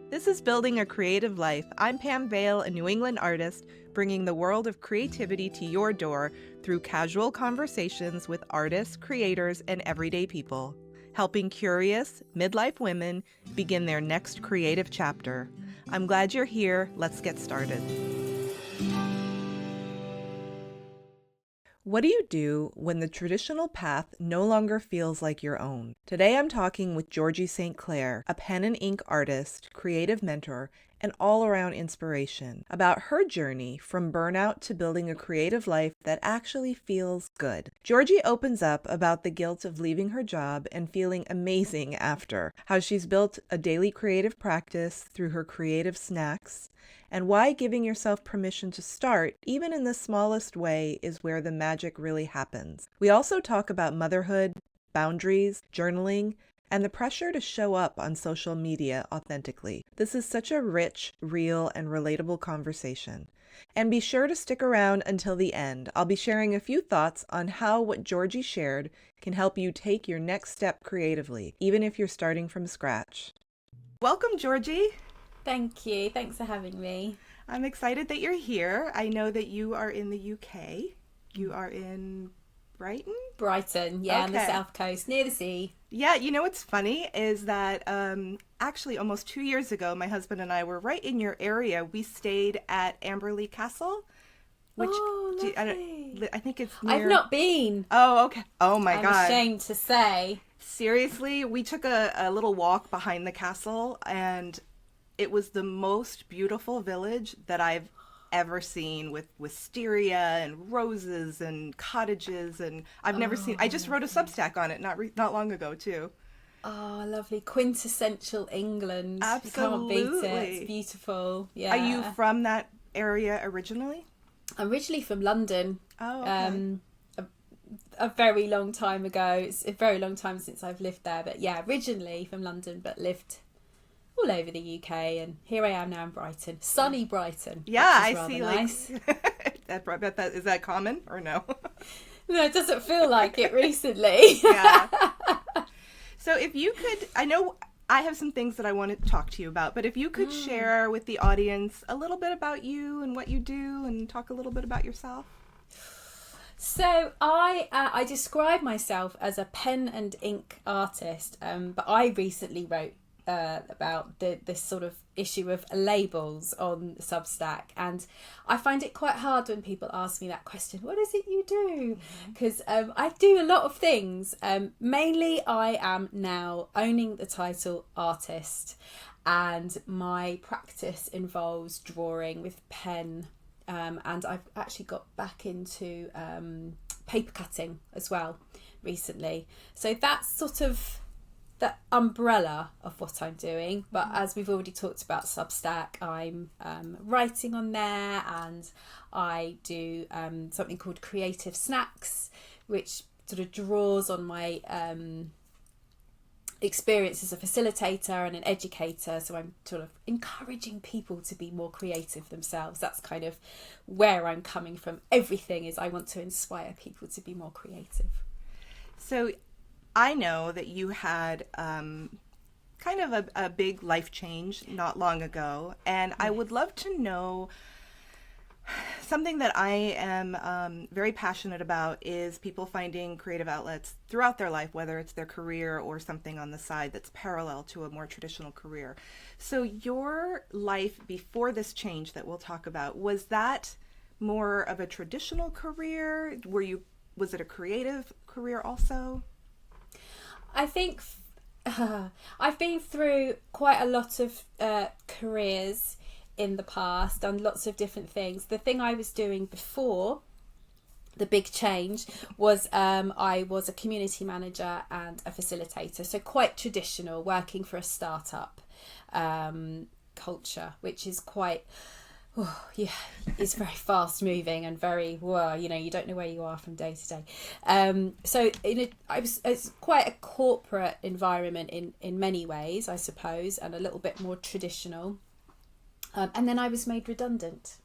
This is Building a Creative Life. I'm Pam Vale, a New England artist, bringing the world of creativity to your door through casual conversations with artists, creators, and everyday people, helping curious, midlife women begin their next creative chapter. I'm glad you're here. Let's get started. What do you do when the traditional path no longer feels like your own? Today I'm talking with Georgie St. Clair, a pen and ink artist, creative mentor, and all-around inspiration, about her journey from burnout to building a creative life that actually feels good. Georgie opens up about the guilt of leaving her job and feeling amazing after, how she's built a daily creative practice through her creative snacks, and why giving yourself permission to start, even in the smallest way, is where the magic really happens. We also talk about motherhood, boundaries, journaling, and the pressure to show up on social media authentically. This is such a rich, real, and relatable conversation. And be sure to stick around until the end. I'll be sharing a few thoughts on how what Georgie shared can help you take your next step creatively, even if you're starting from scratch. Welcome, Georgie. Thank you. Thanks for having me. I'm excited that you're here. I know that you are in the UK. You are in Brighton? Brighton, yeah, on the south coast, near the sea. Yeah, you know what's funny is that actually almost 2 years ago, my husband and I were right in your area. We stayed at Amberley Castle, which lovely. I think it's near... I've not been. Oh, okay. Oh my God. I'm ashamed to say. Seriously, we took a little walk behind the castle, and it was the most beautiful village that I've ever seen, with wisteria and roses and cottages, and I've never seen. I just wrote a Substack on it not long ago too. Oh, lovely. Quintessential England. Absolutely. You can't beat it. It's beautiful. Yeah. Are you from that area originally? I'm originally from London. Oh, okay. A very long time ago. It's a very long time since I've lived there, but yeah, originally from London, but lived all over the UK, and here I am now in Brighton, sunny Brighton. Yeah, I see. Nice. Is that common or no? No, it doesn't feel like it recently. Yeah. So if you could, I know I have some things that I want to talk to you about, but if you could share with the audience a little bit about you and what you do, and talk a little bit about yourself. So I describe myself as a pen and ink artist, but I recently wrote about this sort of issue of labels on Substack, and I find it quite hard when people ask me that question, what is it you do? Because I do a lot of things. Mainly I am now owning the title artist, and my practice involves drawing with pen, and I've actually got back into paper cutting as well recently. So that's sort of the umbrella of what I'm doing, but as we've already talked about Substack, I'm writing on there, and I do something called Creative Snacks, which sort of draws on my experience as a facilitator and an educator. So I'm sort of encouraging people to be more creative themselves. That's kind of where I'm coming from. Everything is I want to inspire people to be more creative. So I know that you had kind of a big life change not long ago, and I would love to know something that I am very passionate about is people finding creative outlets throughout their life, whether it's their career or something on the side that's parallel to a more traditional career. So your life before this change that we'll talk about, was that more of a traditional career? Was it a creative career also? I think I've been through quite a lot of careers in the past, done lots of different things. The thing I was doing before the big change was I was a community manager and a facilitator, so quite traditional, working for a startup culture, which is quite... it's very fast moving and very you don't know where you are from day to day. So it's quite a corporate environment in many ways, I suppose, and a little bit more traditional. And then I was made redundant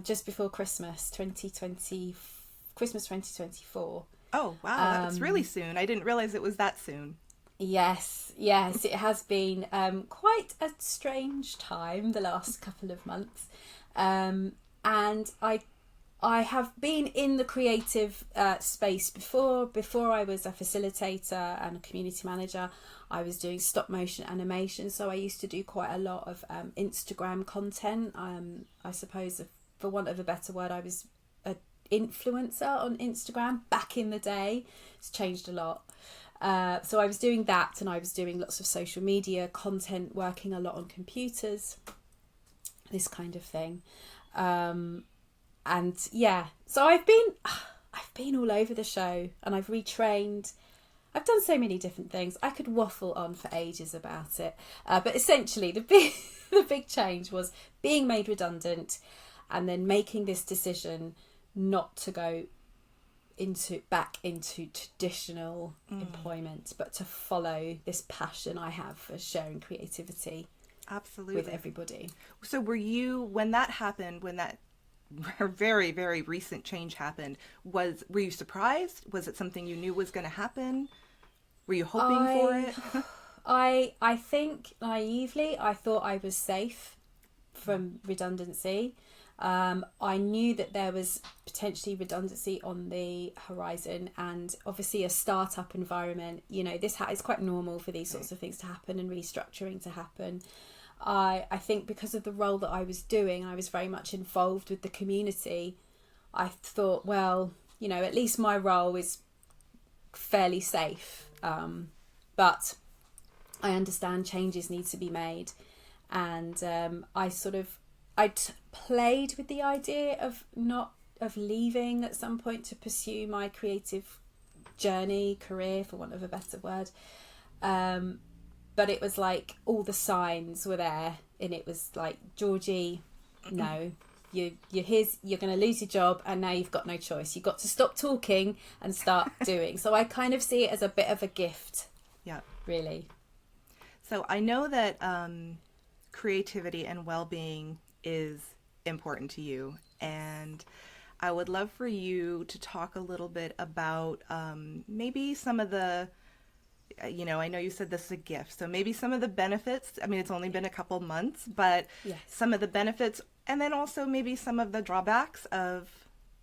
just before Christmas 2024. Oh wow, that's really soon. I didn't realize it was that soon. Yes, Yes, it has been quite a strange time the last couple of months. And I have been in the creative space before. Before I was a facilitator and a community manager, I was doing stop motion animation. So I used to do quite a lot of Instagram content. I suppose, for want of a better word, I was an influencer on Instagram back in the day. It's changed a lot. So I was doing that, and I was doing lots of social media content, working a lot on computers, this kind of thing. And yeah, so I've been all over the show, and I've retrained. I've done so many different things. I could waffle on for ages about it. But essentially the big change was being made redundant, and then making this decision not to go back into traditional employment, but to follow this passion I have for sharing creativity with everybody. So were you, when that happened, when that very, very recent change happened, were you surprised? Was it something you knew was going to happen? Were you hoping for it? I think naively I thought I was safe from redundancy. I knew that there was potentially redundancy on the horizon, and obviously a startup environment, this is quite normal for these sorts of things to happen and restructuring to happen. I think because of the role that I was doing, I was very much involved with the community. I thought, well, at least my role is fairly safe. But I understand changes need to be made. And I'd played with the idea of leaving at some point to pursue my creative career, for want of a better word. But it was like all the signs were there, and it was like, Georgie, no, you're going to lose your job, and now you've got no choice. You've got to stop talking and start doing. So I kind of see it as a bit of a gift. Yeah, really. So I know that creativity and well-being is important to you, and I would love for you to talk a little bit about maybe some of the, I know you said this is a gift, so maybe some of the benefits. I mean, it's only been a couple months, but yes, some of the benefits, and then also maybe some of the drawbacks of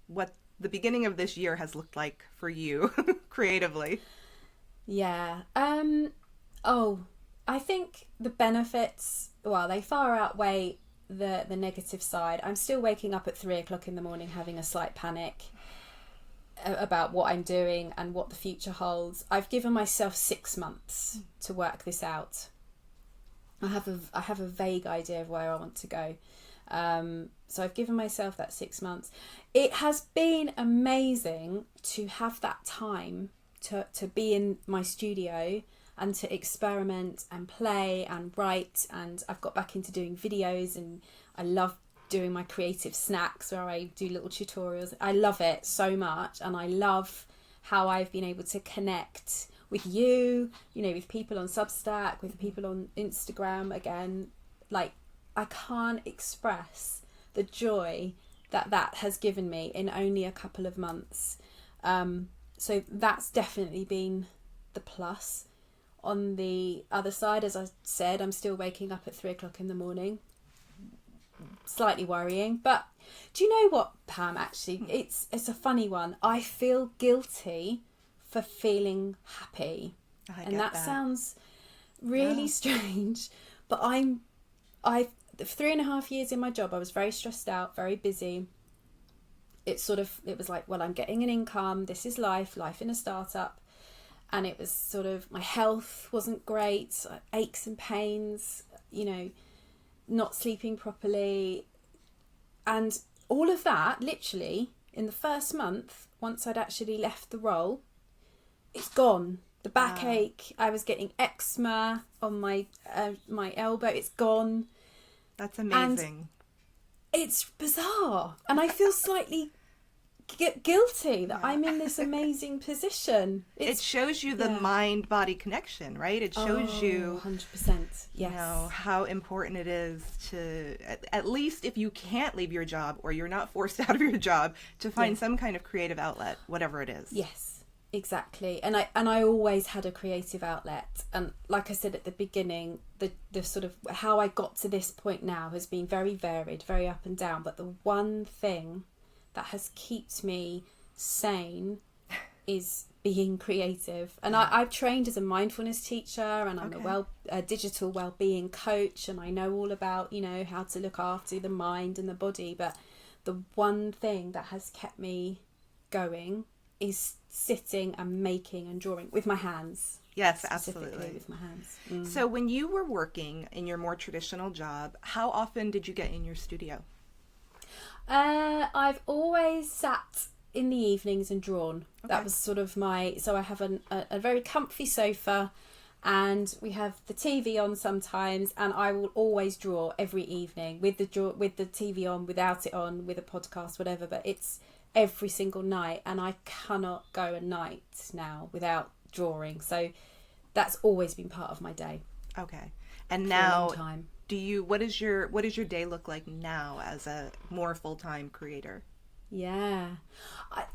what the beginning of this year has looked like for you creatively. Yeah. I think the benefits, well, they far outweigh the negative side. I'm still waking up at 3:00 in the morning having a slight panic about what I'm doing and what the future holds. I've given myself 6 months to work this out. I have a vague idea of where I want to go. So I've given myself that 6 months. It has been amazing to have that time to be in my studio and to experiment and play and write. And I've got back into doing videos, and I love doing my creative snacks where I do little tutorials. I love it so much, and I love how I've been able to connect with you, with people on Substack, with people on Instagram. Again, like, I can't express the joy that has given me in only a couple of months. So that's definitely been the plus. On the other side, as I said, I'm still waking up at 3:00 in the morning. Slightly worrying, but do you know what, Pam? Actually, it's a funny one. I feel guilty for feeling happy, and that sounds really strange. But I've 3.5 years in my job. I was very stressed out, very busy. It was like, well, I'm getting an income. This is life in a startup. And it was sort of, my health wasn't great, aches and pains, not sleeping properly. And all of that, literally, in the first month, once I'd actually left the role, it's gone. The backache, I was getting eczema on my elbow, it's gone. That's amazing. And it's bizarre. And I feel slightly guilty that I'm in this amazing position. It shows you the mind-body connection, right? It shows you 100%. Yes. How important it is to, at least if you can't leave your job or you're not forced out of your job, to find some kind of creative outlet, whatever it is. Yes. Exactly. And I always had a creative outlet. And like I said at the beginning, the sort of how I got to this point now has been very varied, very up and down. But the one thing that has kept me sane is being creative. And I've trained as a mindfulness teacher, and I'm a digital well-being coach, and I know all about, you know, how to look after the mind and the body. But the one thing that has kept me going is sitting and making and drawing with my hands. Yes, absolutely. With my hands. So when you were working in your more traditional job, how often did you get in your studio? I've always sat in the evenings and drawn. That was sort of so I have a very comfy sofa, and we have the TV on sometimes, and I will always draw every evening with the TV on, without it on, with a podcast, whatever, but it's every single night, and I cannot go a night now without drawing. So that's always been part of my day. Okay. And now, time. what does your day look like now as a more full-time creator? Yeah.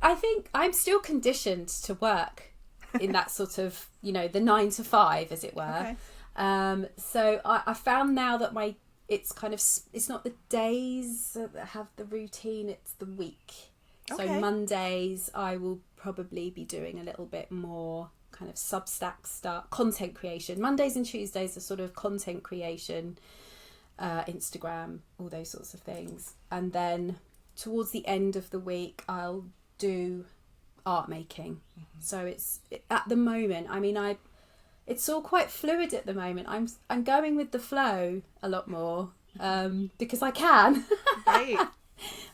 I think I'm still conditioned to work in that sort of, you know, the 9 to 5, as it were. Okay. So I found now that it's not the days that have the routine, it's the week. Okay. So Mondays I will probably be doing a little bit more kind of Substack stuff, content creation. Mondays and Tuesdays are sort of content creation, Instagram, all those sorts of things. And then towards the end of the week I'll do art making. Mm-hmm. So at the moment, I mean, it's all quite fluid at the moment. I'm going with the flow a lot more because I can. Right.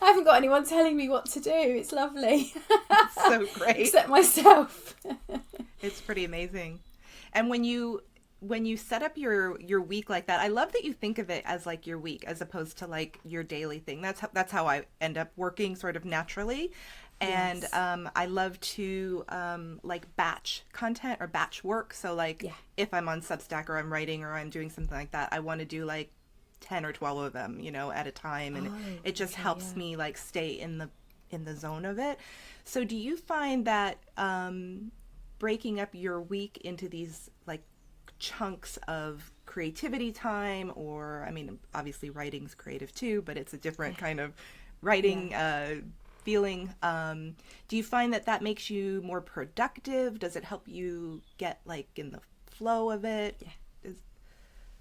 I haven't got anyone telling me what to do. It's lovely. It's so great. Except myself. It's pretty amazing. And when you set up your week like that, I love that you think of it as like your week as opposed to like your daily thing. That's how I end up working sort of naturally. And yes. I love to like batch content or batch work. So like if I'm on Substack or I'm writing or I'm doing something like that, I want to do like 10 or 12 of them, you know, at a time. And it just helps me like stay in the zone of it. So do you find that breaking up your week into these like chunks of creativity time, or I mean, obviously writing's creative too, but it's a different kind of writing feeling. Do you find that makes you more productive? Does it help you get like in the flow of it?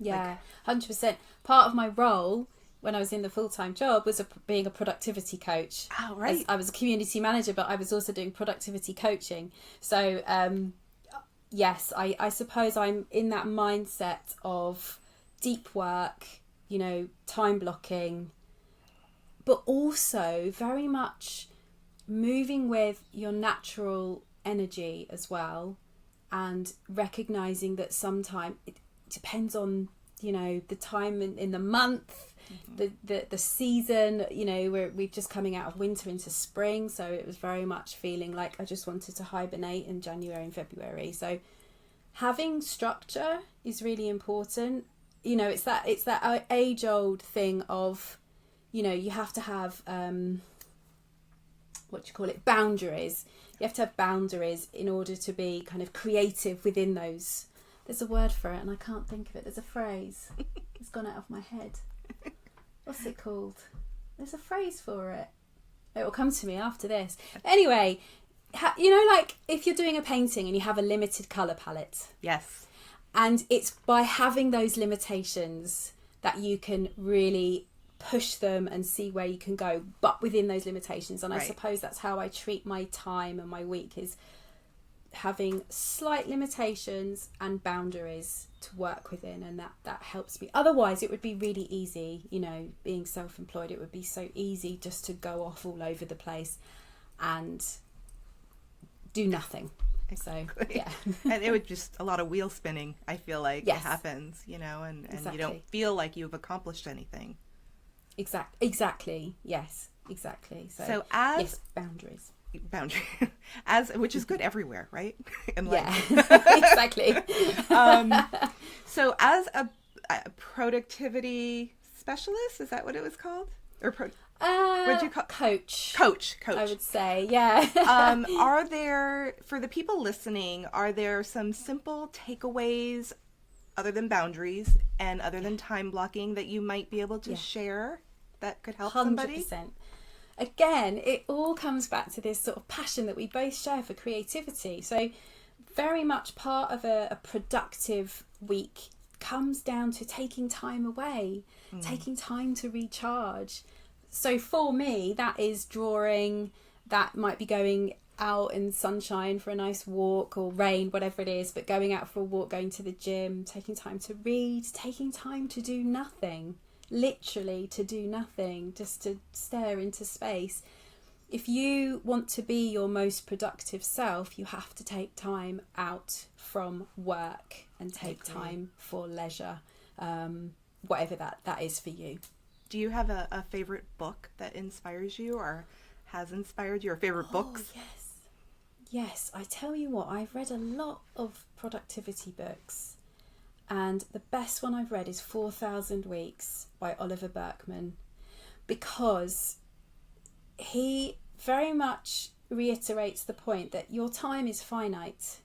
Yeah, 100%. Part of my role when I was in the full-time job was being a productivity coach. Oh, right. I was a community manager, but I was also doing productivity coaching. So, yes, I suppose I'm in that mindset of deep work, you know, time blocking, but also very much moving with your natural energy as well, and recognizing that sometimes it depends on, you know, the time in the month, the season. You know, we're just coming out of winter into spring, so it was very much feeling like I just wanted to hibernate in January and February. So having structure is really important. You know, it's that age-old thing of, you know, you have to have boundaries. You have to have boundaries in order to be kind of creative within those. There's a word for it and I can't think of it. There's a phrase. It's gone out of my head. What's it called? There's a phrase for it. It will come to me after this. Anyway, you know, like if you're doing a painting and you have a limited colour palette. Yes. And it's by having those limitations that you can really push them and see where you can go, but within those limitations. And I suppose that's how I treat my time and my week, is having slight limitations and boundaries to work within, and that helps me. Otherwise it would be really easy, you know, being self-employed, it would be so easy just to go off all over the place and do nothing. Exactly. So yeah. And it would just a lot of wheel spinning, I feel like. It happens, you know, and exactly. You don't feel like you've accomplished anything. Exactly. Yes, exactly. So boundaries, which is good everywhere, right? Exactly. So as a productivity specialist, is that what it was called? Or What'd you call coach? Coach. I would say, yeah. Are there, for the people listening, are there some simple takeaways other than boundaries and other than time blocking that you might be able to share that could help 100%. somebody? Again, it all comes back to this sort of passion that we both share for creativity. So very much part of a productive week comes down to taking time away, taking time to recharge. So for me, that is drawing, that might be going out in sunshine for a nice walk or rain, whatever it is, but going out for a walk, going to the gym, taking time to read, taking time to do nothing. Literally to do nothing, just to stare into space. If you want to be your most productive self, you have to take time out from work and take time for leisure, whatever that is for you. Do you have a favorite book that inspires you or has inspired you, or favorite books? Yes, I tell you what, I've read a lot of productivity books. And the best one I've read is 4,000 Weeks by Oliver Burkeman, because he very much reiterates the point that your time is finite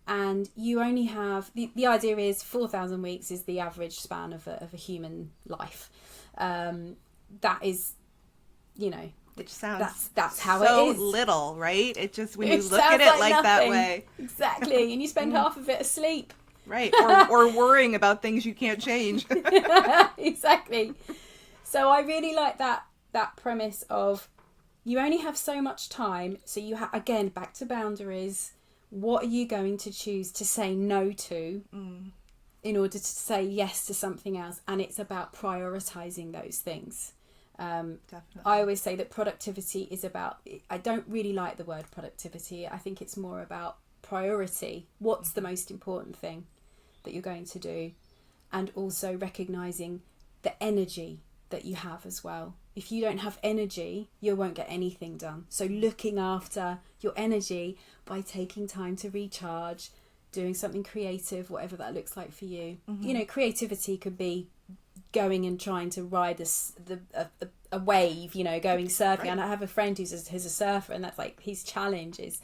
and you only have, the idea is 4,000 weeks is the average span of a human life. That is, which sounds that's how so it is. Little, right? It just, when you look at it like that way. Exactly. And you spend half of it asleep. Right, or worrying about things you can't change. Exactly. So I really like that premise of you only have so much time. So you have, again, back to boundaries. What are you going to choose to say no to in order to say yes to something else? And it's about prioritizing those things. Definitely. I always say that productivity is about, I don't really like the word productivity. I think it's more about priority. What's the most important thing that you're going to do? And also recognizing the energy that you have as well. If you don't have energy, you won't get anything done. So looking after your energy by taking time to recharge, doing something creative, whatever that looks like for you. Creativity could be going and trying to ride a wave, going surfing. Right. And I have a friend who's a surfer, and that's like his challenge is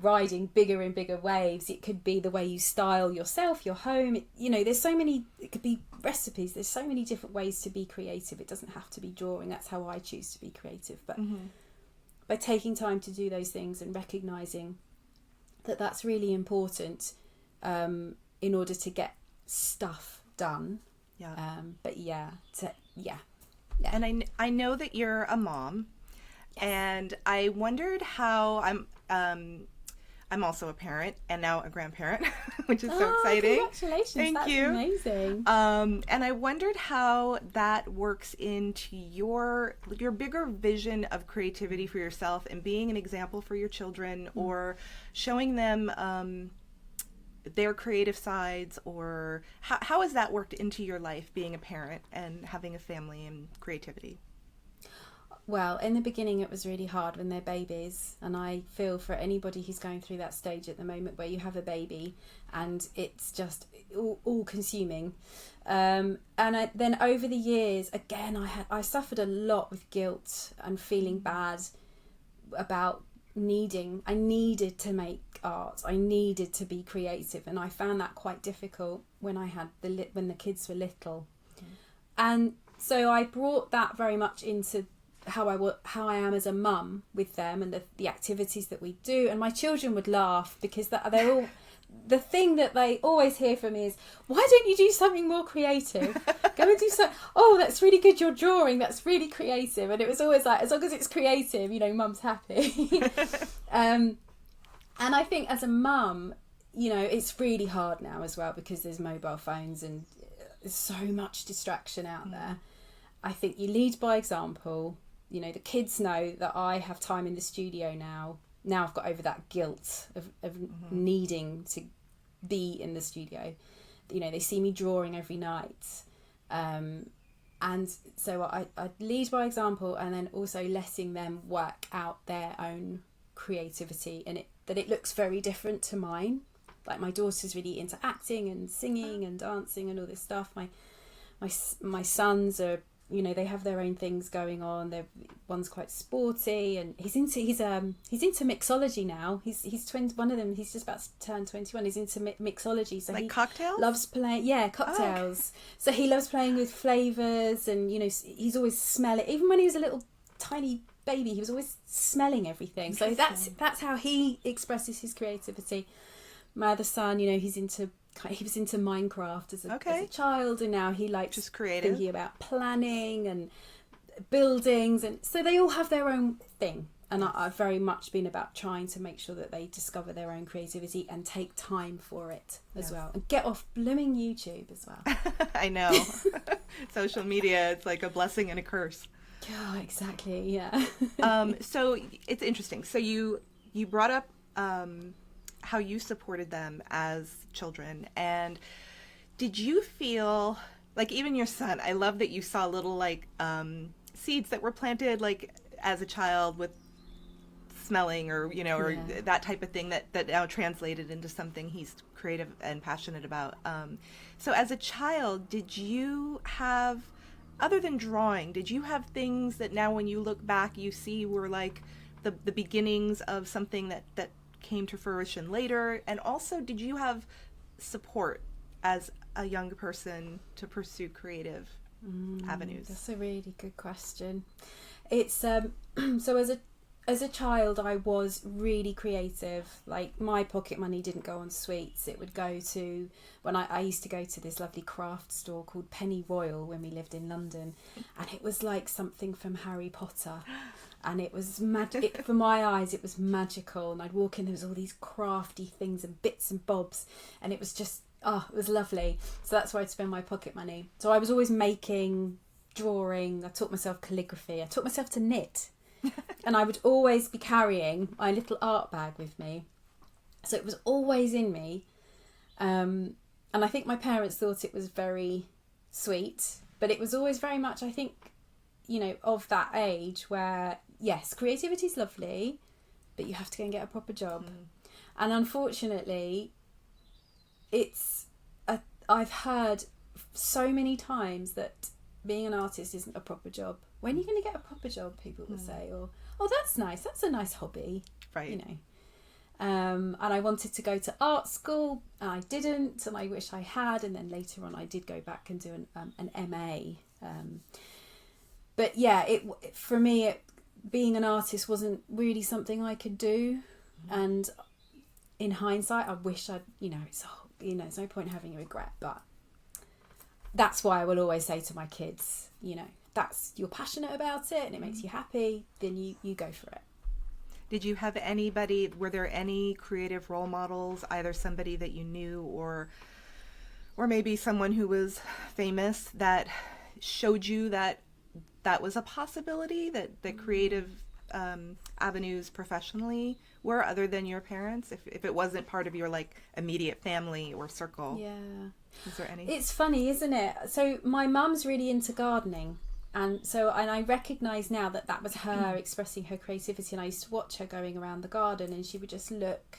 riding bigger and bigger waves. It could be the way you style yourself, your home. There's so many, it could be recipes. There's so many different ways to be creative. It doesn't have to be drawing. That's how I choose to be creative. But by taking time to do those things and recognizing that that's really important in order to get stuff done. And I know that you're a mom. Yes. And I wondered how I'm also a parent and now a grandparent, which is so exciting. Congratulations. That's you. Amazing. And I wondered how that works into your bigger vision of creativity for yourself and being an example for your children, or showing them their creative sides, or how has that worked into your life, being a parent and having a family and creativity? Well, in the beginning it was really hard when they're babies, and I feel for anybody who's going through that stage at the moment where you have a baby and it's just all consuming. Then over the years, again, I suffered a lot with guilt and feeling bad about I needed to make art, I needed to be creative, and I found that quite difficult when when the kids were little. And so I brought that very much into how I am as a mum with them, and the activities that we do. And my children would laugh because they're all the thing that they always hear from me is, why don't you do something more creative? Go and do something. Oh, that's really good, you're drawing, that's really creative. And it was always like, as long as it's creative, mum's happy. And I think as a mum, it's really hard now as well, because there's mobile phones and there's so much distraction out there. I think you lead by example. The kids know that I have time in the studio now. Now I've got over that guilt of needing to be in the studio. They see me drawing every night. And so I lead by example, and then also letting them work out their own creativity, and it looks very different to mine. Like, my daughter's really into acting and singing and dancing and all this stuff. My sons are you know, they have their own things going on. One's quite sporty, and he's into mixology now. He's 20. One of them, he's just about to turn 21. He's into mixology, so like he cocktails. Loves playing. Yeah, cocktails. Oh, okay. So he loves playing with flavors, and you know, he's always smelling. Even when he was a little tiny baby, he was always smelling everything. So that's how he expresses his creativity. My other son, you know, he was into Minecraft as a child, and now he likes just creative, thinking about planning and buildings, and so they all have their own thing. And I've very much been about trying to make sure that they discover their own creativity and take time for it as well, and get off blooming YouTube as well. I know. Social media, it's like a blessing and a curse. Oh, exactly. Yeah. So it's interesting. So you brought up how you supported them as children, and did you feel like, even your son, I love that you saw little like seeds that were planted like as a child with smelling, or you know, or that type of thing that now translated into something he's creative and passionate about. So as a child, did you have, other than drawing, did you have things that now when you look back you see were like the beginnings of something that came to fruition later? And also, did you have support as a young person to pursue creative avenues? That's a really good question. It's so as a child I was really creative. Like, my pocket money didn't go on sweets. It would go to, when I used to go to this lovely craft store called Penny Royal when we lived in London, and it was like something from Harry Potter. And it was magic. For my eyes, it was magical. And I'd walk in, there was all these crafty things and bits and bobs. And it was just, it was lovely. So that's where I'd spend my pocket money. So I was always making, drawing. I taught myself calligraphy. I taught myself to knit. And I would always be carrying my little art bag with me. So it was always in me. And I think my parents thought it was very sweet. But it was always very much, I think, you know, of that age where, yes, creativity is lovely, but you have to go and get a proper job. And unfortunately, I've heard so many times that being an artist isn't a proper job. When are you going to get a proper job, people will say, or, oh, that's nice, that's a nice hobby, right? You know. And I wanted to go to art school, and I didn't, and I wish I had. And then later on I did go back and do an MA. But yeah, for me, being an artist wasn't really something I could do. And in hindsight, I wish I'd, you know, there's no point having a regret. But that's why I will always say to my kids, you know, you're passionate about it and it makes you happy, then you go for it. Did you have were there any creative role models, either somebody that you knew or maybe someone who was famous, that showed you that was a possibility, that creative avenues professionally were, other than your parents, if it wasn't part of your like immediate family or circle? Yeah. Is there any? It's funny, isn't it? So my mum's really into gardening, and I recognise now that was her expressing her creativity. And I used to watch her going around the garden, and she would just look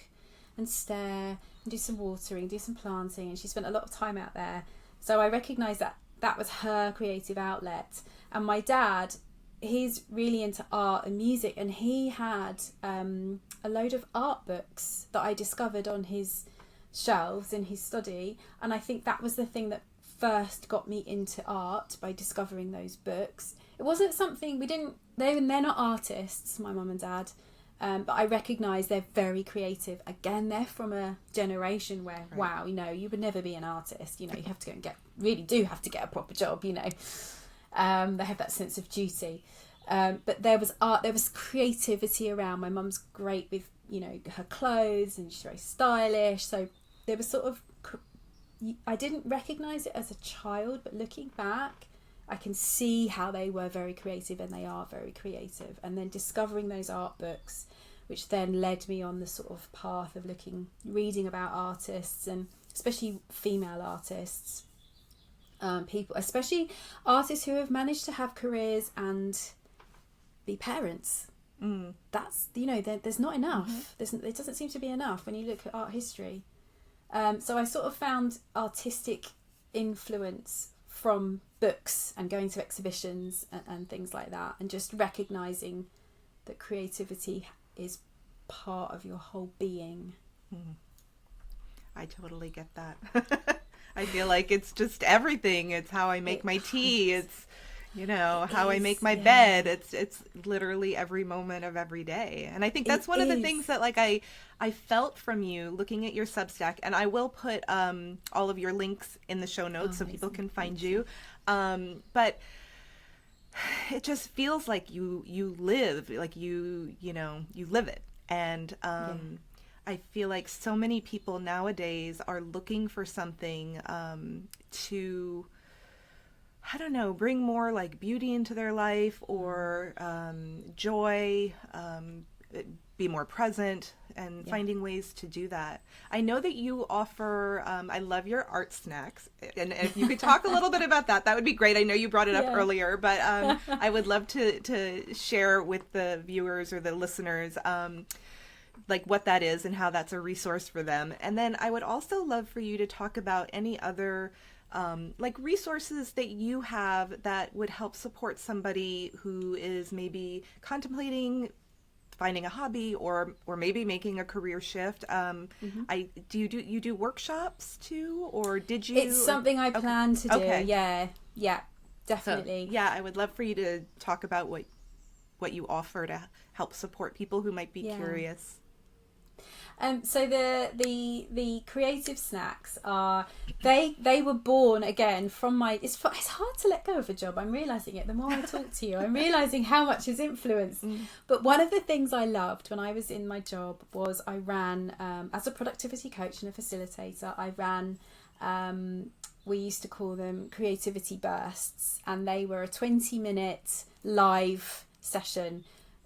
and stare and do some watering, do some planting, and she spent a lot of time out there. So I recognise that was her creative outlet. And my dad, he's really into art and music, and he had a load of art books that I discovered on his shelves in his study. And I think that was the thing that first got me into art, by discovering those books. It wasn't something they're not artists, my mum and dad, but I recognise they're very creative. Again, they're from a generation where, right, wow, you know, you would never be an artist, you know, you have to go and really have to get a proper job, you know. They have that sense of duty. But there was art, there was creativity around. My mum's great with, you know, her clothes, and she's very stylish. So there was sort of, I didn't recognise it as a child, but looking back, I can see how they were very creative, and they are very creative. And then discovering those art books, which then led me on the sort of path of reading about artists, and especially female artists. People, especially artists who have managed to have careers and be parents. That's, you know, there's not enough. There doesn't seem to be enough when you look at art history. So I sort of found artistic influence from books and going to exhibitions and things like that, and just recognizing that creativity is part of your whole being. I totally get that. I feel like it's just everything. It's how I make my tea. It's, how I make my bed. It's literally every moment of every day. And I think that's one of the things that I felt from you looking at your Substack, and I will put all of your links in the show notes so people can find you. But it just feels like you live, like you live it. And I feel like so many people nowadays are looking for something to, I don't know, bring more like beauty into their life, or joy, be more present, and finding ways to do that. I know that you offer, I love your art snacks, and if you could talk a little bit about that, that would be great. I know you brought it up earlier, but I would love to share with the viewers or the listeners like what that is and how that's a resource for them. And then I would also love for you to talk about any other like resources that you have that would help support somebody who is maybe contemplating finding a hobby or maybe making a career shift. You do workshops too, or did you? It's something I plan to do. Okay. Yeah, definitely. So, I would love for you to talk about what you offer to help support people who might be curious. So the creative snacks are they were born again from my. It's hard to let go of a job. I'm realizing it the more I talk to you. I'm realizing how much has influenced. But one of the things I loved when I was in my job was I ran as a productivity coach and a facilitator. I ran. We used to call them creativity bursts, and they were a 20-minute live session.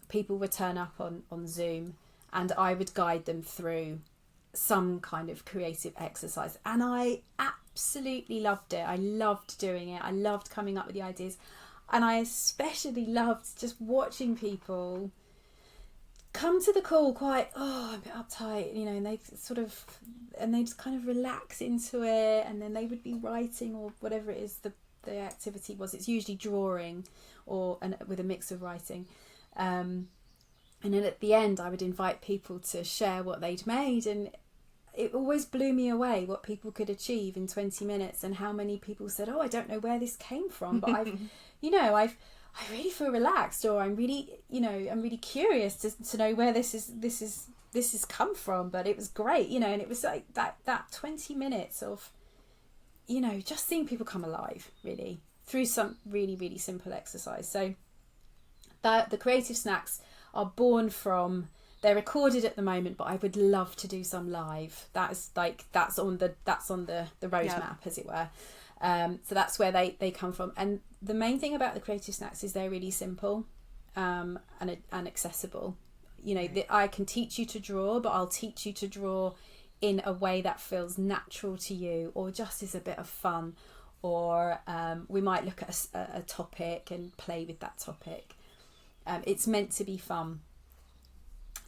People would turn up on Zoom, and I would guide them through some kind of creative exercise. And I absolutely loved it. I loved doing it. I loved coming up with the ideas. And I especially loved just watching people come to the call quite, a bit uptight, and they just kind of relax into it. And then they would be writing or whatever it is the activity was. It's usually drawing with a mix of writing. And then at the end, I would invite people to share what they'd made. And it always blew me away what people could achieve in 20 minutes and how many people said, I don't know where this came from, but I really feel relaxed, or I'm really curious to know where this has come from. But it was great, and it was like that 20 minutes of, just seeing people come alive really through some really, really simple exercise. So the creative snacks are born from, they're recorded at the moment, but I would love to do some live. That's on the roadmap, as it were. So that's where they come from. And the main thing about the creative snacks is they're really simple and accessible. I can teach you to draw, but I'll teach you to draw in a way that feels natural to you, or just is a bit of fun, or we might look at a topic and play with that topic. It's meant to be fun.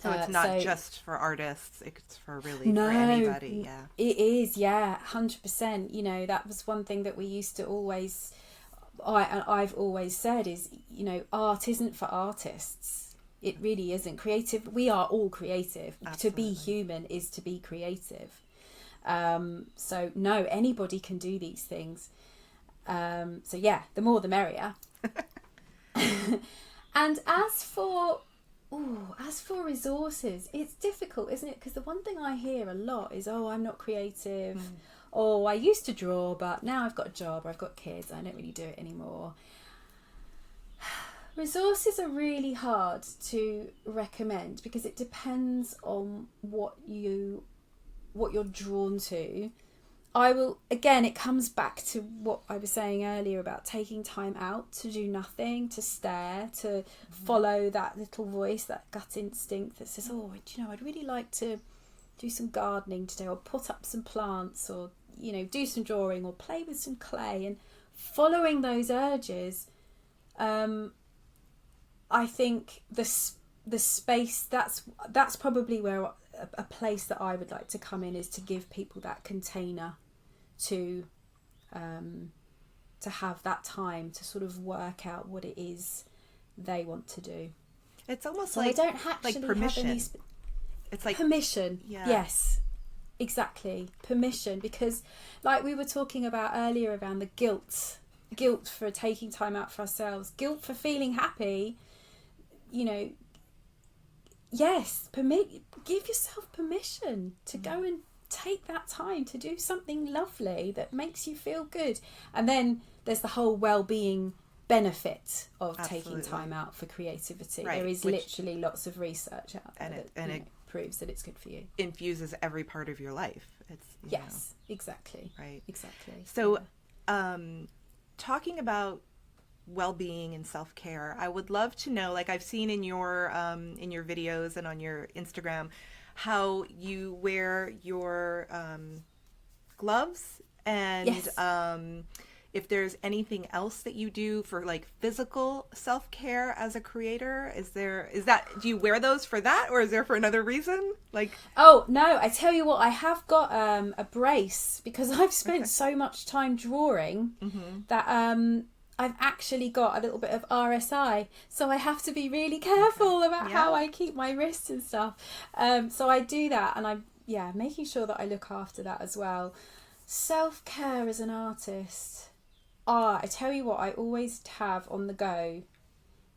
So it's not just for artists, it's for anybody. Yeah, it is. 100%. That was one thing that we used to always, I've always said is, art isn't for artists. It really isn't. Creative, we are all creative. Absolutely. To be human is to be creative. So no, anybody can do these things. The more the merrier. And as for resources, it's difficult, isn't it? Because the one thing I hear a lot is, I'm not creative. I used to draw, but now I've got a job, or I've got kids, I don't really do it anymore. Resources are really hard to recommend because it depends on what you're drawn to. It comes back to what I was saying earlier about taking time out to do nothing, to stare, to follow that little voice, that gut instinct that says, I'd really like to do some gardening today, or put up some plants, or, do some drawing, or play with some clay. And following those urges, I think the space, that's probably where a place that I would like to come in, is to give people that container to to have that time to sort of work out what it is they want to do. It's almost so like, I don't actually like permission. have any It's like permission. Yeah. Yes, exactly. Permission, because like we were talking about earlier around the guilt for taking time out for ourselves, guilt for feeling happy, you know. Yes, give yourself permission to go and take that time to do something lovely that makes you feel good. And then there's the whole well-being benefit of taking time out for creativity. Right. There is literally lots of research out there that it proves that it's good for you. Infuses every part of your life. It's yes, exactly. Right. Exactly. So, talking about well-being and self-care, I would love to know, like I've seen in your videos and on your Instagram, how you wear your gloves, and yes. If there's anything else that you do for like physical self-care as a creator, do you wear those for that, or is there for another reason? Like, oh no, I tell you what, I have got a brace, because I've spent so much time drawing that I've actually got a little bit of RSI, so I have to be really careful about how I keep my wrists and stuff. So I do that, and I'm making sure that I look after that as well. Self-care as an artist, I tell you what I always have on the go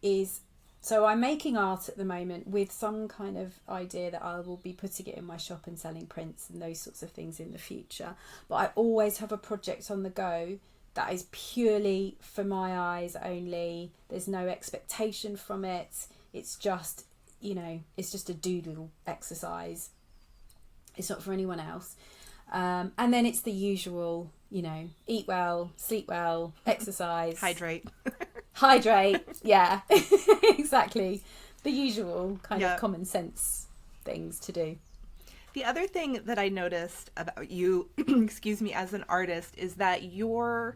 is, so I'm making art at the moment with some kind of idea that I will be putting it in my shop and selling prints and those sorts of things in the future. But I always have a project on the go that is purely for my eyes only. There's no expectation from it. It's just, it's just a doodle exercise. It's not for anyone else. And then it's the usual, eat well, sleep well, exercise. Hydrate. Yeah, exactly. The usual kind of common sense things to do. The other thing that I noticed about you, excuse me, as an artist, is that you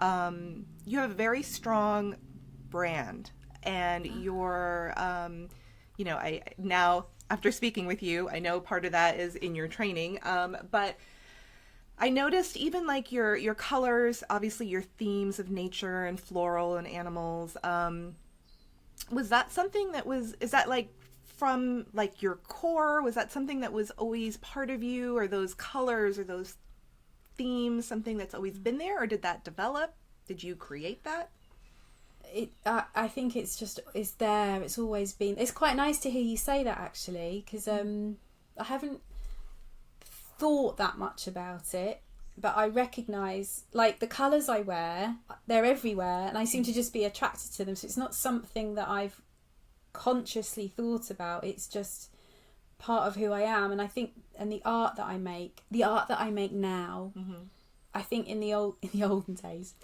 have a very strong brand, and you're, I now, after speaking with you, I know part of that is in your training, but I noticed even like your colors, obviously your themes of nature and floral and animals. Was that something is that like from like your core? Was that something that was always part of you, or those colors or those themes, something that's always been there, or did that develop? Did you create that? I think it's there. It's always been. It's quite nice to hear you say that, actually, because I haven't thought that much about it, but I recognise, like, the colours I wear, they're everywhere, and I seem to just be attracted to them. So it's not something that I've consciously thought about. It's just part of who I am. And I think, and the art that I make now, I think in the olden days,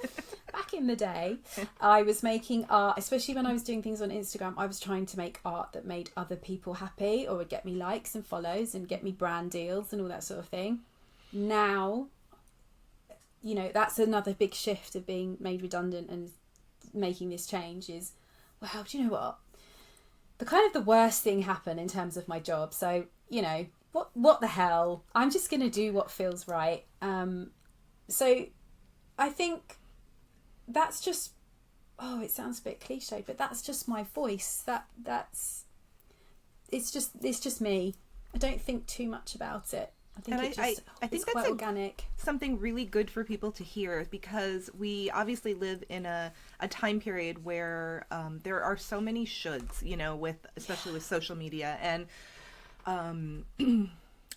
back in the day, I was making art, especially when I was doing things on Instagram, I was trying to make art that made other people happy, or would get me likes and follows and get me brand deals and all that sort of thing. Now, that's another big shift of being made redundant and making this change is, well, do you know what? The worst thing happened in terms of my job. So, what the hell? I'm just going to do what feels right. So I think that's just, it sounds a bit cliche, but that's just my voice. It's just me. I don't think too much about it. I think I think it's quite organic. Something really good for people to hear, because we obviously live in a time period where there are so many shoulds, especially with social media. And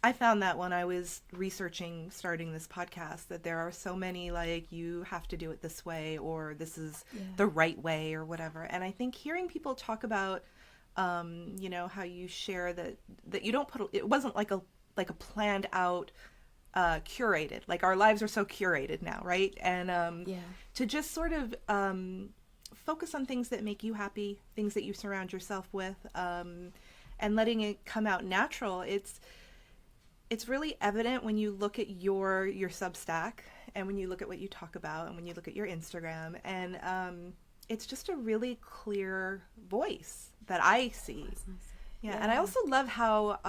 I found that when I was researching starting this podcast, that there are so many, like, you have to do it this way, or this is the right way, or whatever. And I think hearing people talk about, how you share that you don't it wasn't like a planned out, curated, like our lives are so curated now, right? And to just sort of focus on things that make you happy, things that you surround yourself with, and letting it come out natural. It's really evident when you look at your Substack, and when you look at what you talk about, and when you look at your Instagram, and it's just a really clear voice that I see. That's nice. Yeah, and I also love how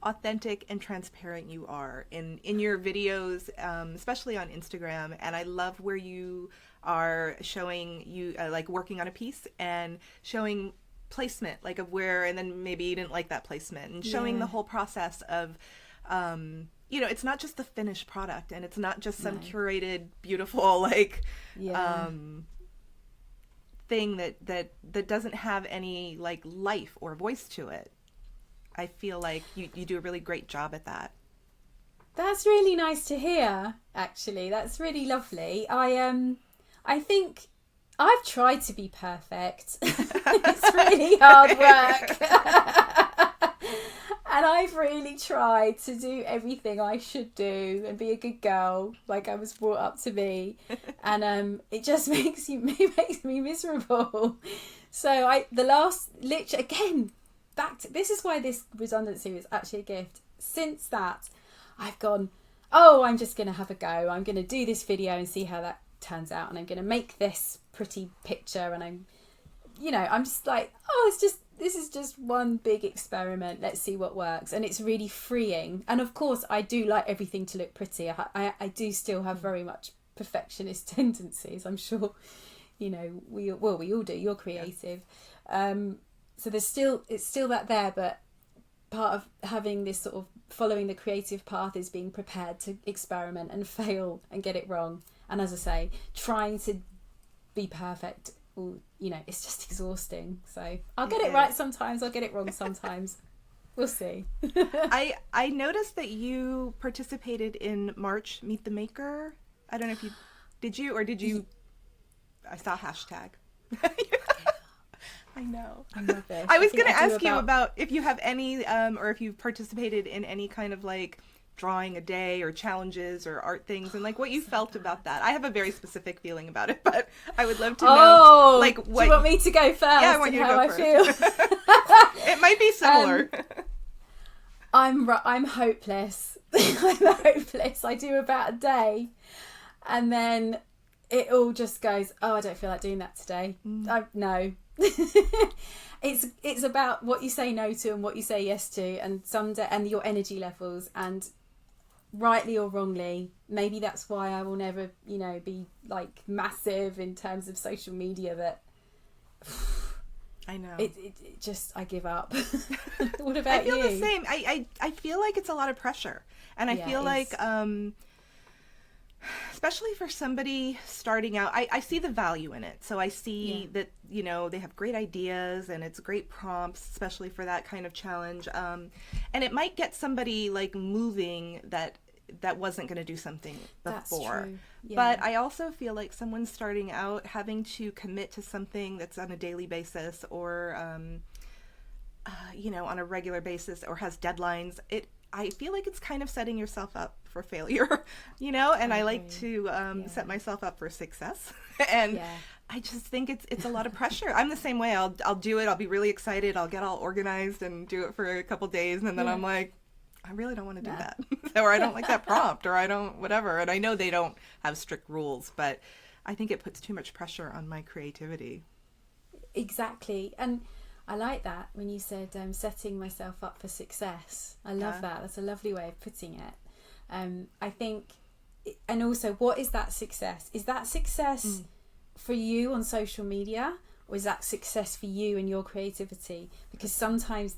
authentic and transparent you are in your videos, especially on Instagram. And I love where you are showing you like working on a piece and showing placement, like of where, and then maybe you didn't like that placement, and showing the whole process of it's not just the finished product, and it's not just some curated beautiful like thing that doesn't have any like life or voice to it. I feel like you do a really great job at that. That's really nice to hear, actually. That's really lovely. I think I've tried to be perfect. It's really hard work. And I've really tried to do everything I should do and be a good girl, like I was brought up to be. And it just makes me miserable. So this is why this redundancy was actually a gift. Since that, I've gone, I'm just going to have a go. I'm going to do this video and see how that turns out. And I'm going to make this pretty picture. And I'm just like, this is just one big experiment. Let's see what works. And it's really freeing. And of course, I do like everything to look pretty. I do still have very much perfectionist tendencies. I'm sure, we all do. You're creative. So it's still that there, but part of having this sort of following the creative path is being prepared to experiment and fail and get it wrong. And as I say, trying to be perfect, it's just exhausting. So I'll get it right sometimes, I'll get it wrong sometimes. We'll see. I noticed that you participated in March Meet the Maker. I don't know if did you? I saw hashtag. I know. I love it. I was going to ask you about if you have any, or if you've participated in any kind of like drawing a day or challenges or art things, and like what you felt about that. I have a very specific feeling about it, but I would love to know. Like, what do you want me to go first? Yeah, I want you to go first. It might be similar. I'm hopeless. I'm hopeless. I do about a day, and then it all just goes. I don't feel like doing that today. No. It's about what you say no to and what you say yes to, and and your energy levels, and rightly or wrongly, maybe that's why I will never be like massive in terms of social media. That I know it just, I give up. What about you? I feel the same. I feel like it's a lot of pressure, and I feel like especially for somebody starting out, I see the value in it. So I see that, they have great ideas and it's great prompts, especially for that kind of challenge. And it might get somebody like moving that wasn't going to do something before. That's true. Yeah. But I also feel like someone starting out having to commit to something that's on a daily basis or, on a regular basis, or has deadlines, I feel like it's kind of setting yourself up for failure, and I like to set myself up for success. And I just think it's a lot of pressure. I'm the same way. I'll do it. I'll be really excited. I'll get all organized and do it for a couple days. And then I'm like, I really don't want to do that. Or I don't like that prompt, or I don't, whatever. And I know they don't have strict rules, but I think it puts too much pressure on my creativity. Exactly. And I like that when you said setting myself up for success. I love that. That's a lovely way of putting it. I think, and also, what is that success? Is that success for you on social media, or is that success for you and your creativity? Because sometimes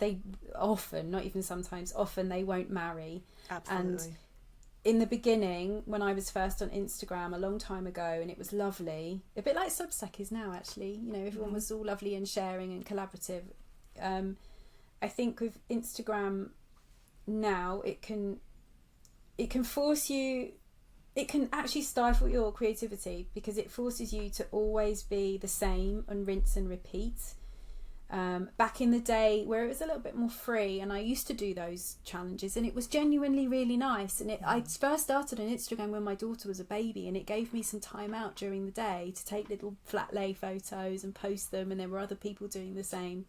often they won't marry. Absolutely. And in the beginning, when I was first on Instagram a long time ago, and it was lovely, a bit like Substack is now, actually, everyone was all lovely and sharing and collaborative. I think with Instagram now, it can force you, it can actually stifle your creativity, because it forces you to always be the same and rinse and repeat. Back in the day where it was a little bit more free, and I used to do those challenges, and it was genuinely really nice. And I first started on Instagram when my daughter was a baby, and it gave me some time out during the day to take little flat lay photos and post them, and there were other people doing the same,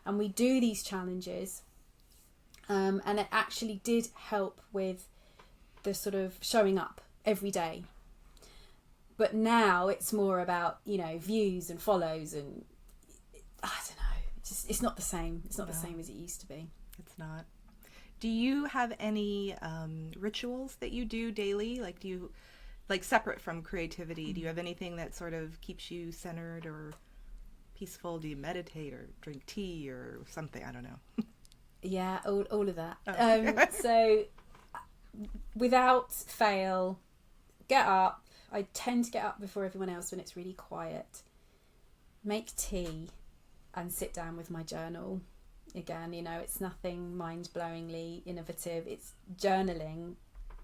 and we do these challenges, and it actually did help with the sort of showing up every day. But now it's more about views and follows, and I don't know, it's not the same. It's not the same as it used to be. It's not. Do you have any rituals that you do daily? Like, do you, like, separate from creativity, do you have anything that sort of keeps you centered or peaceful? Do you meditate or drink tea or something? I don't know. Yeah, all of that. Oh. So without fail, get up. I tend to get up before everyone else when it's really quiet. Make tea and sit down with my journal. Again, it's nothing mind-blowingly innovative. It's journaling.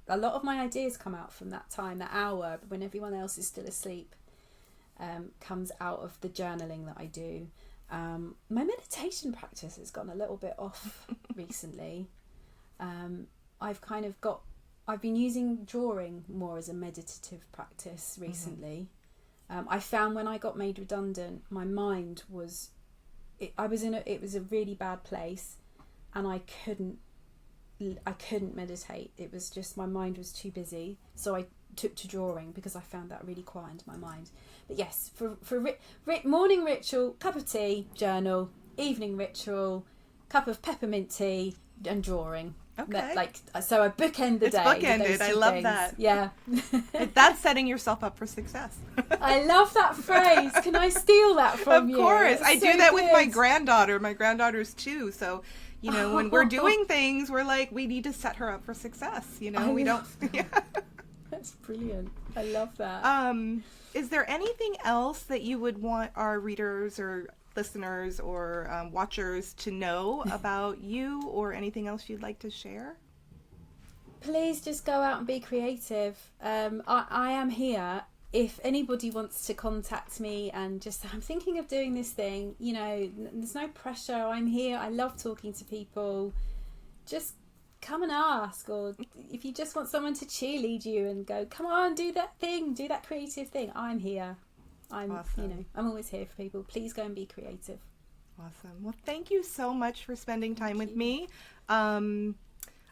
A lot of my ideas come out from that time, that hour, when everyone else is still asleep, comes out of the journaling that I do. My meditation practice has gone a little bit off recently. I've been using drawing more as a meditative practice recently. I found when I got made redundant, my mind was, it was a really bad place, and I couldn't meditate. It was just, my mind was too busy. So I took to drawing because I found that really quietened my mind. But yes, for morning ritual, cup of tea, journal. Evening ritual, cup of peppermint tea and drawing. Okay. So I bookend the it's day. It's bookended. I love that. Yeah. That's setting yourself up for success. I love that phrase. Can I steal that from you? Of course. I do that with my granddaughter. My granddaughter's 2. So, when we're doing things, we're like, we need to set her up for success. We don't. Yeah. That's brilliant. I love that. Is there anything else that you would want our readers or listeners or watchers to know about you, or anything else you'd like to share? Please just go out and be creative. I am here. If anybody wants to contact me and just say, I'm thinking of doing this thing, there's no pressure. I'm here. I love talking to people. Just come and ask. Or if you just want someone to cheerlead you and go, come on, do that thing, do that creative thing, I'm here. Awesome. I'm always here for people. Please go and be creative. Awesome. Well, thank you so much for spending time with me.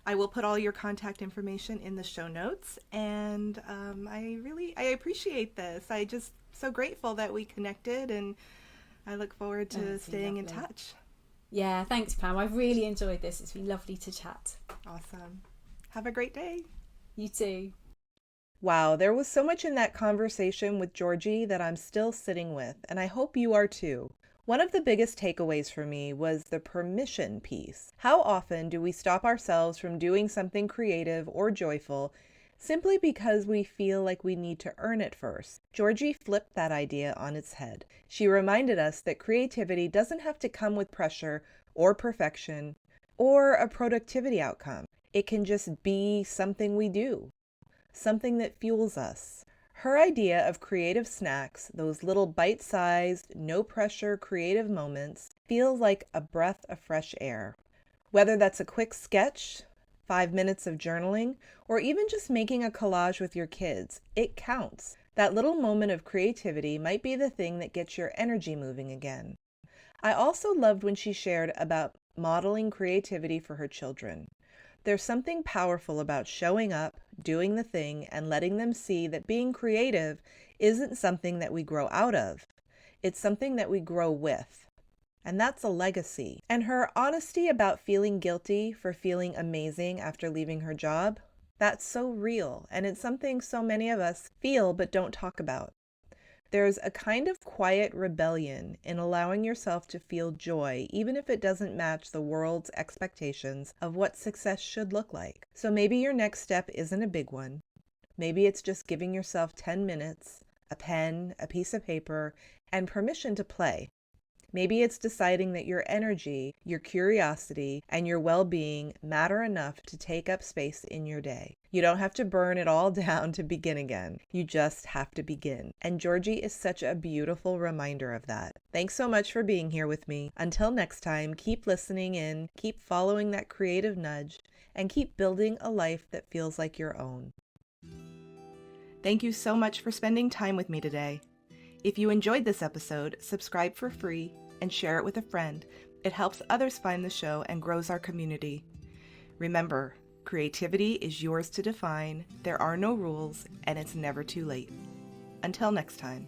I will put all your contact information in the show notes, and I appreciate this. I just so grateful that we connected, and I look forward to staying in touch. Yeah, thanks, Pam. I've really enjoyed this. It's been lovely to chat. Awesome. Have a great day. You too. Wow, there was so much in that conversation with Georgie that I'm still sitting with, and I hope you are too. One of the biggest takeaways for me was the permission piece. How often do we stop ourselves from doing something creative or joyful simply because we feel like we need to earn it first? Georgie flipped that idea on its head. She reminded us that creativity doesn't have to come with pressure or perfection or a productivity outcome. It can just be something we do. Something that fuels us. Her idea of creative snacks, those little bite-sized, no-pressure creative moments, feels like a breath of fresh air. Whether that's a quick sketch, 5 minutes of journaling, or even just making a collage with your kids, it counts. That little moment of creativity might be the thing that gets your energy moving again. I also loved when she shared about modeling creativity for her children. There's something powerful about showing up, doing the thing, and letting them see that being creative isn't something that we grow out of. It's something that we grow with. And that's a legacy. And her honesty about feeling guilty for feeling amazing after leaving her job, that's so real. And it's something so many of us feel but don't talk about. There's a kind of quiet rebellion in allowing yourself to feel joy, even if it doesn't match the world's expectations of what success should look like. So maybe your next step isn't a big one. Maybe it's just giving yourself 10 minutes, a pen, a piece of paper, and permission to play. Maybe it's deciding that your energy, your curiosity, and your well-being matter enough to take up space in your day. You don't have to burn it all down to begin again. You just have to begin. And Georgie is such a beautiful reminder of that. Thanks so much for being here with me. Until next time, keep listening in, keep following that creative nudge, and keep building a life that feels like your own. Thank you so much for spending time with me today. If you enjoyed this episode, subscribe for free and share it with a friend. It helps others find the show and grows our community. Remember, creativity is yours to define, there are no rules, and it's never too late. Until next time.